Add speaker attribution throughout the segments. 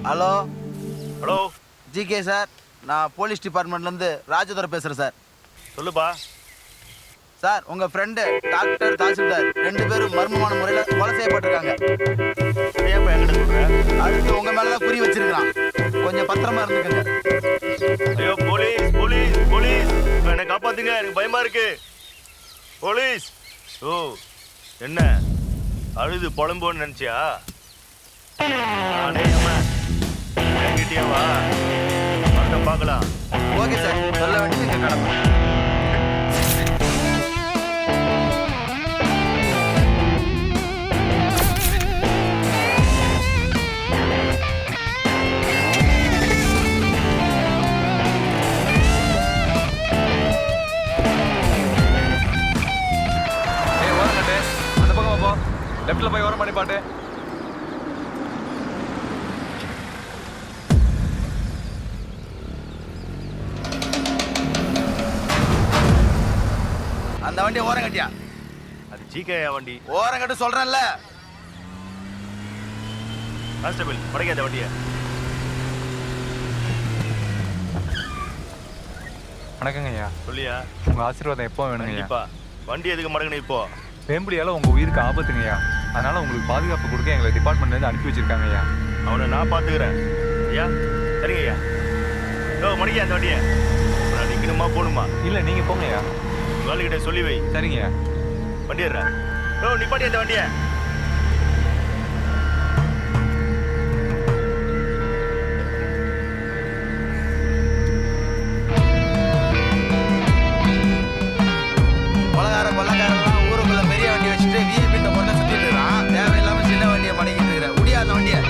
Speaker 1: Hello
Speaker 2: hello
Speaker 1: GK sir, நான் police டிபார்ட்மெண்ட்லேருந்து Rajadurai பேசுகிறேன் sir.
Speaker 2: சொல்லுப்பா.
Speaker 1: சார், உங்கள் ஃப்ரெண்டு டாக்டர் தாசில்தார் 2 பேரும் மர்மமான முறையில் கொலை செய்யப்பட்டிருக்காங்க.
Speaker 2: ஏன்ப்பா என்கிட்ட சொல்கிறேன்?
Speaker 1: அடுத்து உங்கள் மேலே தான் குறி வச்சிருக்கிறான். கொஞ்சம் பத்திரமா இருந்துக்குங்க.
Speaker 2: ஐயோ போலீஸ் போலீஸ் போலீஸ், என்னை காப்பாத்துங்க, எனக்கு பயமா இருக்கு. போலீஸ். ஓ என்ன அழுது புலம்போன்னு நினைச்சியா? நானே அம்மா என்கிட்டயே வா, அர்த்தம் பார்க்கலாம்.
Speaker 1: ஓகே சார், சொல்ல வேண்டியது எங்கள் கடமை.
Speaker 3: லெஃப்ட்ல போய் ஓரம் பண்ணி பாட்டு.
Speaker 1: அந்த வண்டியை ஓரம் கட்டியா?
Speaker 2: அது ஜிகேயா வண்டி.
Speaker 1: ஓரம் கட்டு சொல்றேன்ல.
Speaker 2: கான்ஸ்டபிள் படைக்க அந்த வண்டியை.
Speaker 3: வணக்கங்க ஐயா.
Speaker 2: சொல்லியா?
Speaker 3: உங்க ஆசீர்வாதம் எப்போ வேணுங்க ஐயா?
Speaker 2: வண்டி எதுக்கு மடங்கணும் இப்போ?
Speaker 3: வேம்புலியால உங்க உயிருக்கு ஆபத்துங்க ஐயா. அதனால உங்களுக்கு பாதுகாப்பு கொடுக்க எங்களை டிபார்ட்மெண்ட்ல இருந்து அனுப்பி வச்சிருக்காங்க ஐயா.
Speaker 2: அவனை நான் பாத்துக்கிறேன் ஐயா. சரிங்க ஐயா. ஓ மணிக்கு அந்த வண்டியை நான் நிக்கணுமா போகணுமா?
Speaker 3: இல்ல நீங்க போங்க ஐயா.
Speaker 2: வேலைக்கிட்ட சொல்லி வை.
Speaker 3: சரிங்க ஐயா.
Speaker 2: வண்டி ஏறா. ஓ நிப்பாட்டி அந்த வண்டியை.
Speaker 1: கொள்ளக்காரெல்லாம் ஊருக்குள்ள பெரிய வண்டி வச்சுட்டு விஐபி பொண்ணை சுத்திட்டு இருக்கான். தேவையில்லாம சின்ன வண்டியை மடக்கிட்டு இருக்கிற. முடியா அந்த வண்டியை.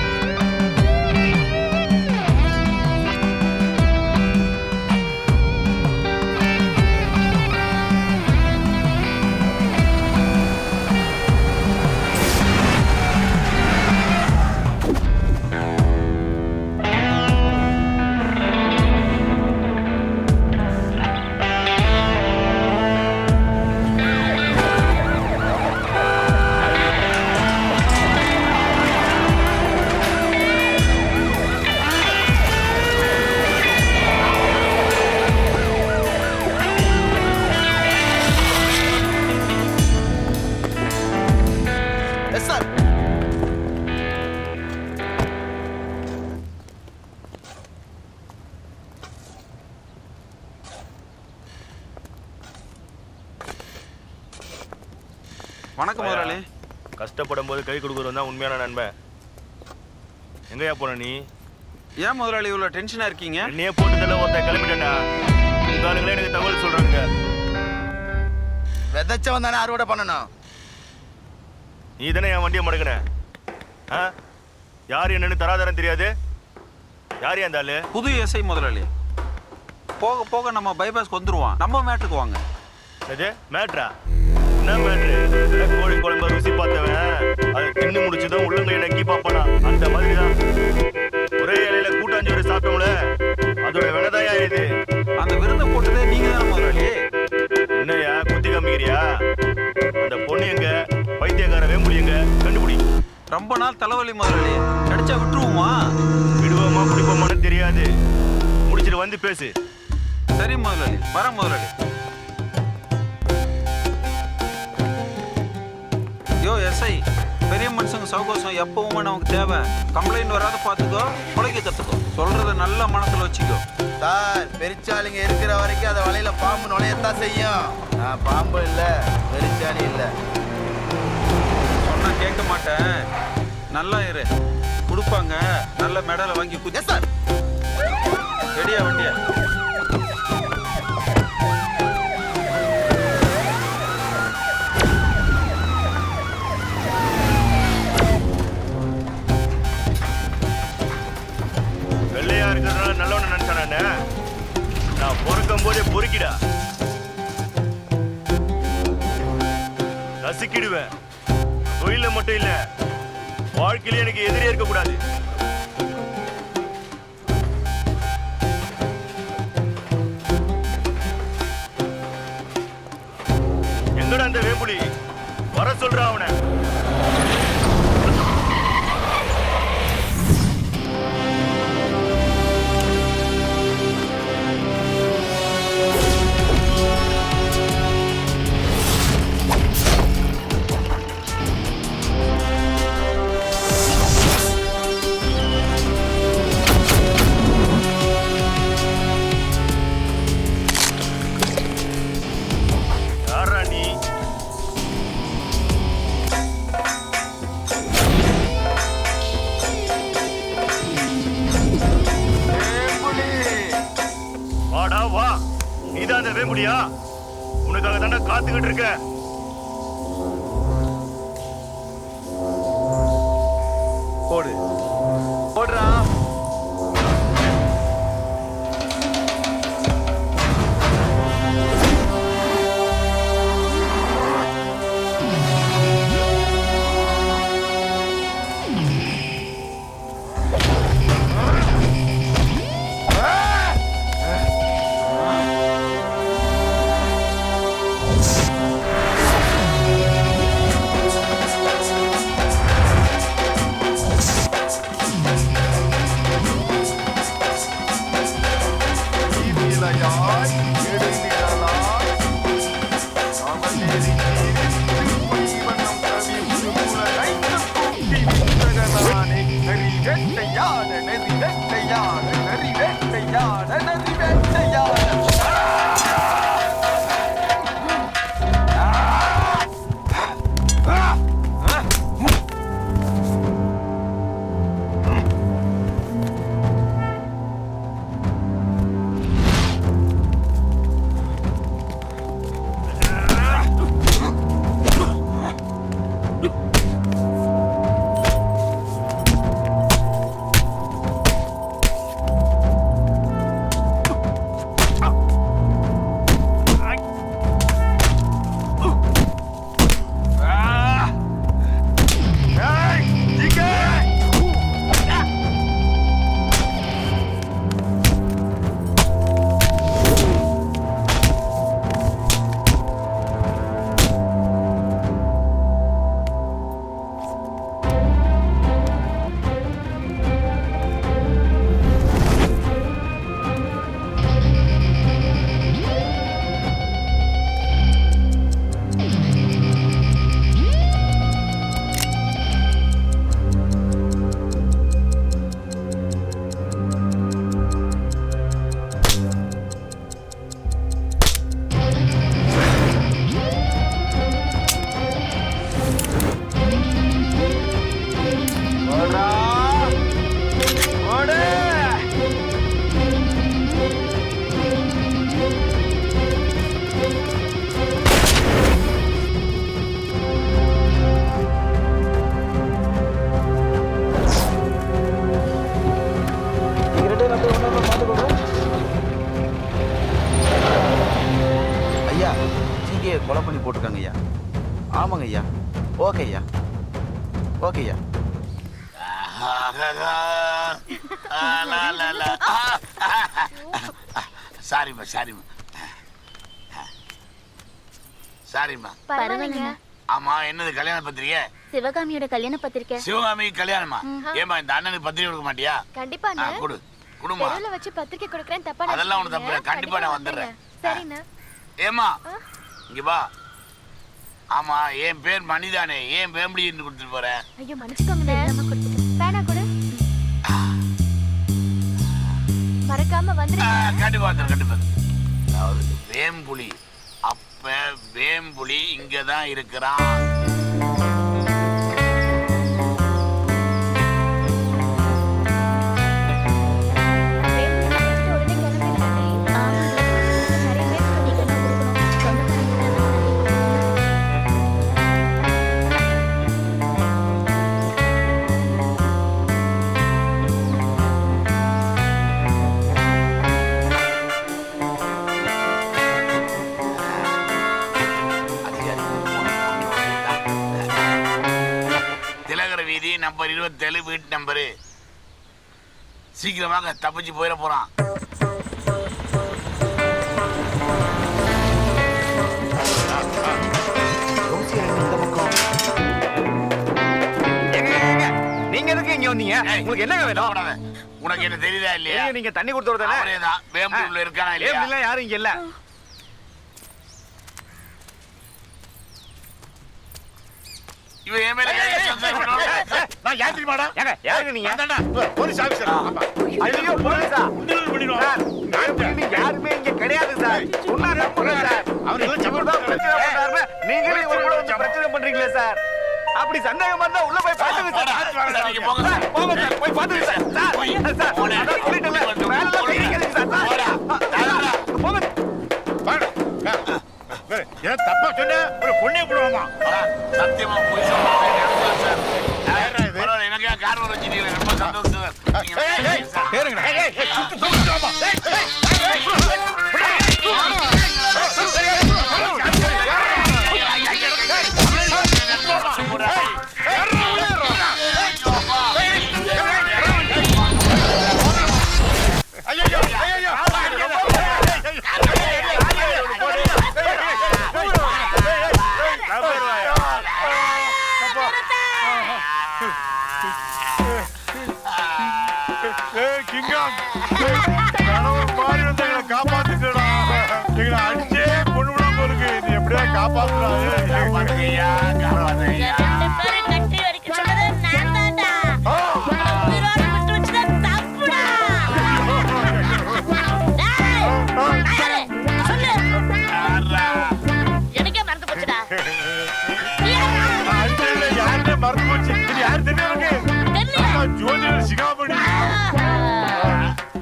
Speaker 4: வணக்கம் முதலாளி.
Speaker 2: கஷ்டப்படும் போது கை கொடுக்குறது தான் உண்மையான நண்பன். எங்கயா போன நீ?
Speaker 4: ஏன் முதலாளி இவ்வளோ டென்ஷனாக இருக்கீங்க?
Speaker 2: என்னையே போட்டுதல்ல ஒருத்தன் கிளம்பிட்டேன்டா. உங்க ஆளுங்களே எனக்கு தகவல் சொல்றாங்க.
Speaker 1: விதைச்சவன் தானே அறுவடை பண்ணணும்.
Speaker 2: நீ தானே என் வண்டியை மடக்குன? யார் என்னன்னு தராதரம் தெரியாது. யார் அந்த ஆளு?
Speaker 4: புது எஸ்ஐ முதலாளி. போக போக நம்ம பைபாஸ்க்கு வந்துருவான். நம்ம மேட்டுக்கு வாங்க.
Speaker 2: அது மேட்ரா? என்ன மேட்ரு? கோழி குழம்பு ருசி பார்த்தவன் அதை தின்னு முடிச்சுதான் உள்ளங்கையை நக்கி பார்ப்பானா? அந்த மாதிரி தான். ஒரே இலையில கூட்டாஞ்சோறு சாப்பிட்டோம்ல, அதோட வினதாயா இது.
Speaker 4: அந்த விருந்தை போட்டதே நீங்க தானே முதலாளி.
Speaker 2: என்னையா குத்தி காமிக்கிறியா? அந்த பொண்ணு எங்க? பைத்தியக்கார வேம்புலி எங்க? கண்டுபிடி.
Speaker 4: ரொம்ப நாள் தலைவலி முதலாளி. கிடைச்சா விட்டுருவோமா?
Speaker 2: விடுவோமா பிடிப்போமான்னு தெரியாது. முடிச்சிட்டு வந்து பேசு.
Speaker 4: சரி முதலாளி, வரேன் முதலாளி. யோ எஸ்ஐ, பெரிய மனுஷங்க சௌகோசம் எப்பவுமே நமக்கு தேவை. கம்ப்ளைண்ட் வராத பார்த்துக்கோ, கொலைக்கு கற்றுக்கோ. சொல்றத நல்ல மனசுல வச்சுக்கோ.
Speaker 1: சார், பெரிச்சாலிங்க இருக்கிற வரைக்கும் அதை வலையில பாம்பு நுழையத்தான் செய்யும். நான் பாம்பு இல்லை, பெரிச்சாலி இல்லை.
Speaker 4: சொன்னா கேட்க மாட்டேன். நல்லா இரு. கொடுப்பாங்க, நல்ல மெடலை வாங்கி குத்தி.
Speaker 1: சார்
Speaker 4: ரெடியா வண்டியா?
Speaker 2: வெள்ளையா இருக்கிறதுனால நல்லவன நினைச்சானே. நான் பொறுக்கும் போதே பொறுக்கிடா. ரசிக்கிடுவேன். தொழில மட்டும் இல்ல, வாழ்க்கையில எனக்கு எதிரே இருக்க கூடாது. எங்கடா அந்த வேம்புலி? வர சொல்றா அவனை. நீதான் அந்த வேம்புலியா? உனக்காக தானே காத்துக்கிட்டு இருக்க.
Speaker 3: போடு போடுறா.
Speaker 1: ஐயா ஜிகே கொலை பண்ணி போட்டிருக்காங்க ஐயா. ஆமாங்க ஐயா. ஓகே ஐயா. ஓகே ஐயா.
Speaker 5: சாரிம்மா சாரிம்மா சாரிம்மா.
Speaker 6: பரவாயில்லைங்க.
Speaker 5: ஆமா என்னது கல்யாண பத்திரிக்கை?
Speaker 6: சிவகாமியோட கல்யாண பத்திரிக்கை.
Speaker 5: சிவகாமி கல்யாணமா? ஏமா இந்த அண்ணனுக்கு பத்திரிக்கை கொடுக்க மாட்டியா?
Speaker 6: கண்டிப்பா
Speaker 5: கொடு குடுமா.
Speaker 6: தெருவுல வச்சு பத்திரிக்கை கொடுக்கறேன் தப்பா
Speaker 5: அதெல்லாம் உனக்கு தப்பு இல்ல. கண்டிப்பா நான் வந்துடுறேன்.
Speaker 6: சரிண்ணா.
Speaker 5: ஏமா இங்க வா. ஆமா என் பேர் மணிதானே, ஏன் வேம்படின்னு கொடுத்துட்டு போறேன்?
Speaker 6: ஐயோ மன்னிச்சுக்கோங்க. பேனா கொடு. மறக்காம வந்துருங்க.
Speaker 5: கண்டிப்பா வந்துடும் கண்டிப்பா. அதாவது வேம்புலி அப்ப வேம்புலி இங்கதான் இருக்கிறான். வீதி நம்பர் 27 வீட்டு நம்பரு. சீக்கிரமாக தப்பிச்சு போயிட போறான்.
Speaker 3: நீங்க எதுக்கு இங்க வந்தீங்க? உங்களுக்கு என்ன வேணும்?
Speaker 5: உனக்கு என்ன தெரியுதா இல்லையா?
Speaker 3: நீங்க தண்ணி கொடுத்தவர் தானே?
Speaker 5: அவரேதான். வேம்பூர்ல இருக்கானா இல்லையா?
Speaker 3: வேம்பூர்ல யாரும் இங்க இல்ல.
Speaker 5: இவன் ஏன் மேல
Speaker 3: நான் யாத்திரி மாடா. ஏங்க யாருங்க நீங்க?
Speaker 5: அடடா போலீஸ் ஆபீசர்.
Speaker 3: ஐயோ போலீஸா? உண்டல் பண்ணிடுவாங்க. நான் யாருமே இங்க கிடையாது சார். சொன்னா நம்புங்க சார்.
Speaker 5: அவருக்கு
Speaker 3: தான் பிரச்சனை பண்றாரு. நீங்களே ஒரு கூட வந்து பிரச்சனை பண்றீங்களே சார். அப்படி சந்தேகமா இருந்தா உள்ள போய் பாத்துங்க சார்.
Speaker 5: நீங்க போங்க சார்.
Speaker 3: போங்க சார். போய் பாத்துங்க சார். சார் அதான் சொல்லிட்டேன்ல. வேலை எல்லாம் செய்யுங்க சார். போங்க.
Speaker 2: காப்பாத்துக்கடா, எங்களை அடிச்சே பொண்ணு விடாம இருக்கு. நீ எப்படியா காப்பாத்துறா?
Speaker 5: காப்பாத்துக்கையா, காப்பாத்துக்கையா.
Speaker 7: ரெண்டு பேரும் கட்டி வரைக்க சொன்னது நான் தான்டா. உயிரோட விட்டு வச்சது தப்புடா. டேய், யாரு? சொல்லு.
Speaker 5: யார்ரா?
Speaker 7: எனக்கே மறந்து போச்சுடா.
Speaker 2: அடிச்சதுல யாருமே மறந்து போச்சு. இது யாரு தெரியும் உனக்கு?
Speaker 7: தெரியல.
Speaker 2: ஜோதிடர் சிகாமணி.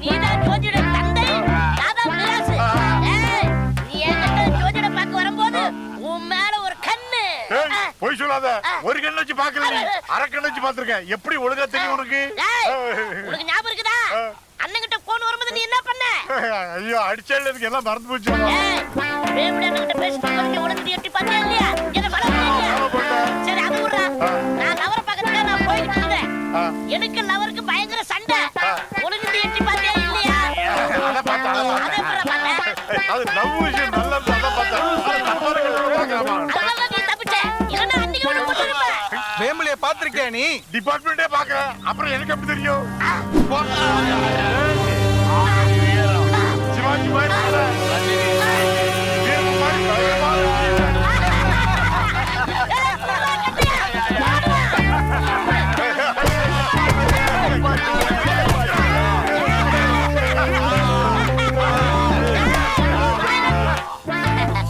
Speaker 7: நீதான் ஜோதிட தந்தை, நான்தான் விலாசு. ஏய், நீ என்கிட்ட ஜோதிட பார்க்க வரும்போது உன் மேல ஒரு கண்ணு.
Speaker 2: போய் சொல்லாத. ஒரு கண்ணு வச்சு பாக்கல, அரை கண்ணு வச்சு பாத்துருக்கேன். எப்படி ஒழுங்கா தெரியும் உனக்கு?
Speaker 7: ஏய், உனக்கு ஞாபகம் இருக்குதா? அண்ணன்கிட்ட போன் வரும்போது நீ என்ன பண்ண?
Speaker 2: ஐயோ, அடிச்சதுல இதுக்கு எல்லாம் மறந்து போச்சு.
Speaker 7: ஏய், வேம்படி அண்ணன்கிட்ட பேசிட்டு இருக்கும்போது உனக்கு எட்டி பார்த்தியா இல்லையா? என்ன ஃபாலோ பண்ணியா? சரி, அது விடுறா. நான் லவரை பார்க்கறதுக்காக நான் போய்கிட்டு இருந்தேன். எனக்கு லவருக்கு பயங்கர சண்டை. உனக்கு எட்டி பார்த்தியா இல்லையா?
Speaker 2: அதை பார்த்தா
Speaker 7: அதை விடுறா பார்த்தேன்.
Speaker 2: அது லவ் விஷயம் நல்லா இருந்து அதை பார்த்தா
Speaker 7: அதனால நீ தப்பிச்ச. இல்லைன்னா அன்னைக்கு உனக்கு போட்டுருப்பேன்.
Speaker 4: வேம்பலிய பாத்திருக்கியா நீ?
Speaker 2: டிபார்ட்மெண்டே பாக்குறேன். அப்புறம் எனக்கு எப்படி தெரியும்? சிவாஜி மாதிரி வீரன் மாதிரி பயங்கரமா இருக்கு.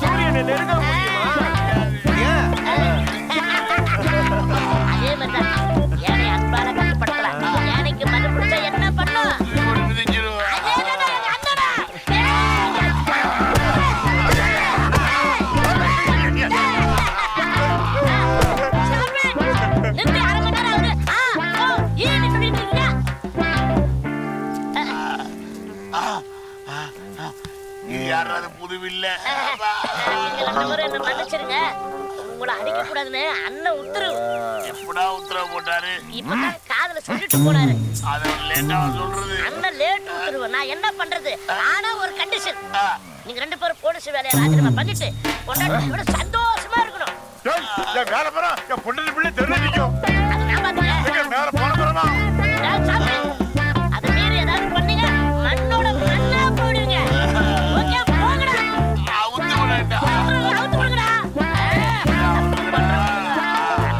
Speaker 3: சூரியனை நெருங்க முடியுமா?
Speaker 4: ஏன்?
Speaker 7: அதே மாதிரிதான் யானை அன்பால கட்டுப்படுத்தலாம். யானைக்கு மது பிடிச்சா என்ன பண்ணும்?
Speaker 5: மிதிச்சிருவா.
Speaker 7: அதேதானே எங்க அண்ணனா? சாமி, நிறுத்து, அரை மணி நேரம் ஆகுது. ஏன் சொல்லிட்டு இருக்கீங்க?
Speaker 5: இது யாராவது புதுவில்ல?
Speaker 7: நீங்க ரெண்டு பேரும் என்ன மன்னிச்சிருங்க. உங்களை அடிக்க கூடாதுன்னு அண்ணன் உத்தரவு.
Speaker 5: எப்படா உத்தரவு போட்டாரு?
Speaker 7: இப்பதான் காதுல சொல்லிட்டு போனாரு.
Speaker 5: அதை லேட்டாவா சொல்றது?
Speaker 7: அண்ணன் லேட் உத்தரவு. நான் என்ன பண்றது? ஆனா ஒரு கண்டிஷன். நீங்க ரெண்டு பேரும் போலீஸ் வேலையை ராஜினாமா பண்ணிட்டு பொண்டாட்டியோட சந்தோஷமா இருக்கணும்.
Speaker 2: ஏய், என் மேல போறா, என் பொண்ணு பிள்ளை தெரு நிக்கும்.
Speaker 7: அது நான் பாத்துக்கிறேன்.
Speaker 2: எங்க மேல போன போறா?
Speaker 7: நான் சாமி, அதை மீறி ஏதாவது பண்ணீங்க மண்ணோட மண்ணா போயிடுவீங்க. ஓகே, போங்கடா.
Speaker 5: அவுத்து விடட்டா.
Speaker 7: அவுத்து விடுங்கடா.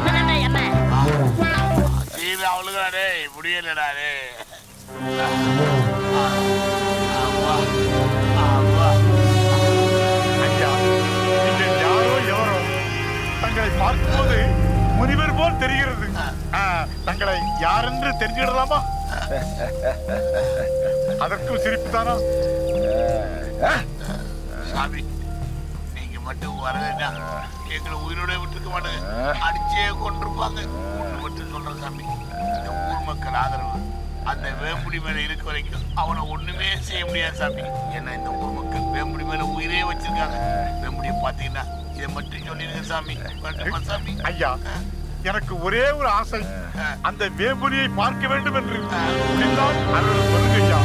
Speaker 7: அண்ணன் என்ன?
Speaker 5: சீதா அவளுக்கு டேய் முடியலடா டேய்.
Speaker 2: ஐயா, நீங்கள் யாரோ எவரோ தங்களை பார்க்கும்போது முனிவர் போல் தெரிகிறது. தங்களை யாரென்று தெரிஞ்சிடலாமா? அதற்கும் சிரிப்பு தானா?
Speaker 5: சாமி, நீங்க மட்டும் வரலைன்னா எங்களை உயிரோட விட்டுருக்க மாட்டாங்க. அடிச்சே கொண்டிருப்பாங்க. ஒண்ணு மட்டும் சொல்றேன் சாமி, இந்த ஊர் மக்கள் ஆதரவு அந்த வேம்புடி மேல இருக்க வரைக்கும் அவனை ஒண்ணுமே செய்ய முடியாது சாமி. ஏன்னா இந்த ஊர் மக்கள் வேம்புடி மேல உயிரே வச்சிருக்காங்க. வேம்புடியை பாத்தீங்கன்னா இதை மட்டும் சொல்லிருங்க சாமி. வேண்டாமா சாமி?
Speaker 2: ஐயா, எனக்கு ஒரே ஒரு ஆசை, அந்த வேம்புலியை பார்க்க வேண்டும் என்று முடிந்தால் அருள் சொல்லுங்க ஐயா.